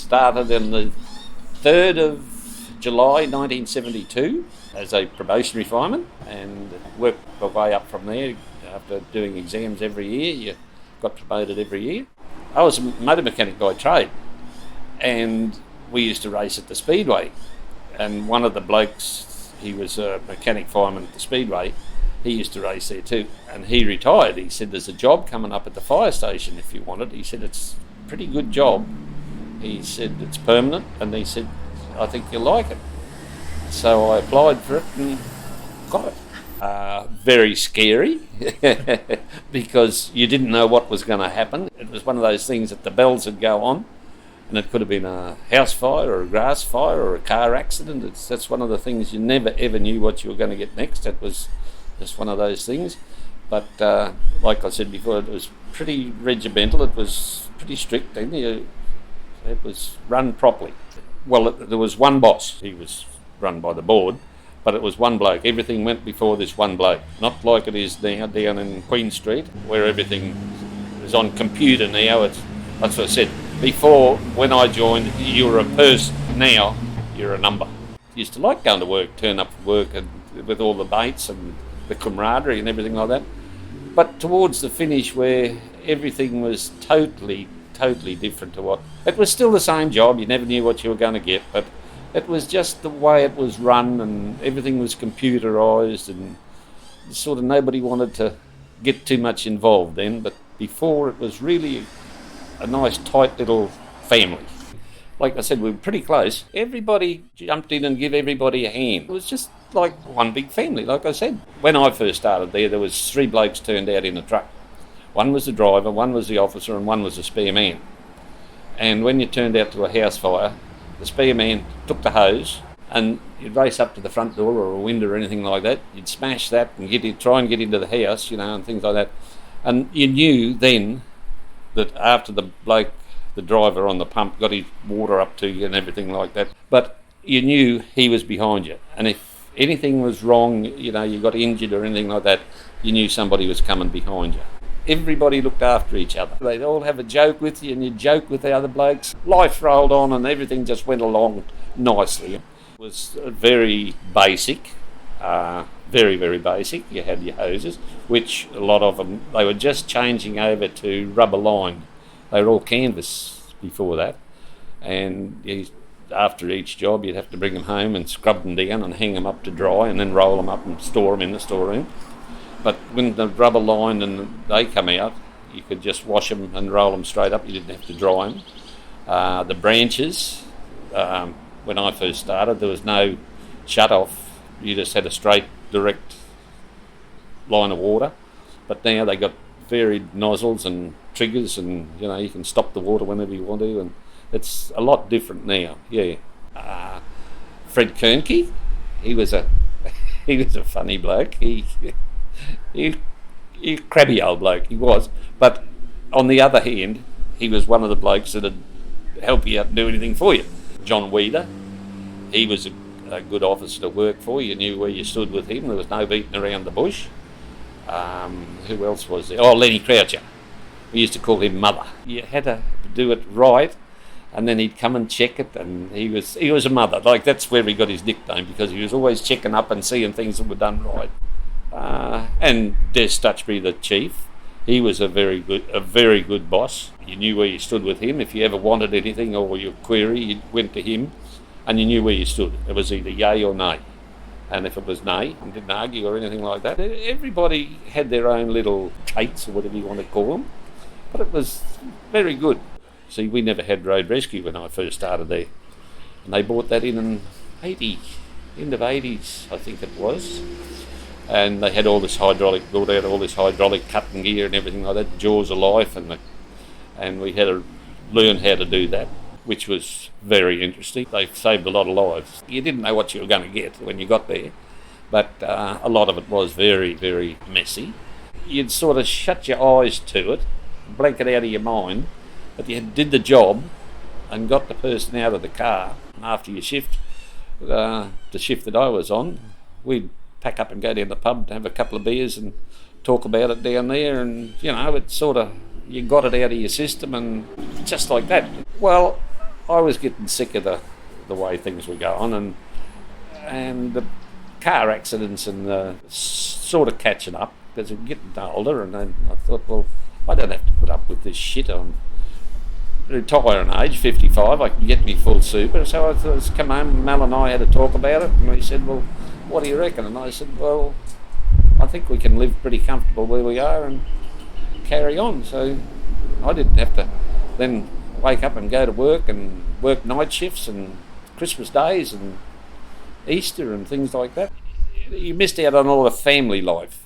started on the 3rd of July 1972 as a probationary fireman and worked my way up from there. After doing exams every year, you got promoted every year. I was a motor mechanic by trade, and we used to race at the Speedway. And one of the blokes, he was a mechanic fireman at the Speedway, he used to race there too. And he retired. He said, there's a job coming up at the fire station if you want it. He said, it's a pretty good job. He said, it's permanent. And he said, I think you'll like it. So I applied for it and got it. Very scary because you didn't know what was going to happen. It was one of those things that the bells would go on, and it could have been a house fire or a grass fire or a car accident. That's one of the things you never ever knew what you were going to get next. It was just one of those things. But like I said before, it was pretty regimental. It was pretty strict. Then it was run properly. Well, there was one boss. He was run by the board. But it was one bloke. Everything went before this one bloke. Not like it is now down in Queen Street, where everything is on computer now. That's what I said. Before, when I joined, you were a person. Now, you're a number. I used to like going to work, turn up for work and with all the mates and the camaraderie and everything like that. But towards the finish, where everything was totally different to what... It was still the same job. You never knew what you were going to get, but... It was just the way it was run, and everything was computerised, and sort of nobody wanted to get too much involved then. But before, it was really a nice, tight little family. Like I said, we were pretty close. Everybody jumped in and gave everybody a hand. It was just like one big family, like I said. When I first started there was 3 blokes turned out in a truck. One was the driver, one was the officer, and one was the spare man. And when you turned out to a house fire, the spare man took the hose and you'd race up to the front door or a window or anything like that. You'd smash that and try and get into the house, and things like that. And you knew then that after the bloke, the driver on the pump, got his water up to you and everything like that, but you knew he was behind you. And if anything was wrong, you got injured or anything like that, you knew somebody was coming behind you. Everybody looked after each other. They'd all have a joke with you and you'd joke with the other blokes. Life rolled on and everything just went along nicely. It was very basic, very basic. You had your hoses, which a lot of them, they were just changing over to rubber lined. They were all canvas before that. And after each job you'd have to bring them home and scrub them down and hang them up to dry and then roll them up and store them in the storeroom. But when the rubber lined and they come out, you could just wash them and roll them straight up. You didn't have to dry them. The branches, when I first started, there was no shut-off. You just had a straight, direct line of water. But now they got varied nozzles and triggers, and you can stop the water whenever you want to, and it's a lot different now. Yeah. Fred Kernke, he was a funny bloke. He crabby old bloke, he was. But on the other hand, he was one of the blokes that would help you out and do anything for you. John Weeder, he was a good officer to work for. You knew where you stood with him. There was no beating around the bush. Who else was there? Oh, Lenny Croucher. We used to call him Mother. You had to do it right, and then he'd come and check it, and he was a mother. Like, that's where he got his nickname, because he was always checking up and seeing things that were done right. And Des Stutchbury, the chief, he was a very good boss. You knew where you stood with him. If you ever wanted anything or your query, you went to him, and you knew where you stood. It was either yay or nay. And if it was nay, you didn't argue or anything like that. Everybody had their own little traits, or whatever you want to call them, but it was very good. See, we never had road rescue when I first started there, and they brought that in 80, end of 80s, I think it was. And they had all this hydraulic, built out all this hydraulic cutting gear and everything like that, jaws of life, and we had to learn how to do that, which was very interesting. They saved a lot of lives. You didn't know what you were going to get when you got there, but a lot of it was very messy. You'd sort of shut your eyes to it, blank it out of your mind, but you did the job and got the person out of the car. And after your shift, the shift that I was on, we'd pack up and go down the pub and have a couple of beers and talk about it down there, and it's sort of, you got it out of your system, and just like that. Well, I was getting sick of the way things were going, and the car accidents and sort of catching up because I'm getting older. And then I thought, well, I don't have to put up with this shit. I'm retiring age, 55. I can get me full super. So I thought, let's come home. Mel and I had a talk about it, and he said, well, what do you reckon? And I said, well, I think we can live pretty comfortable where we are and carry on. So I didn't have to then wake up and go to work and work night shifts and Christmas days and Easter and things like that. You missed out on all the family life.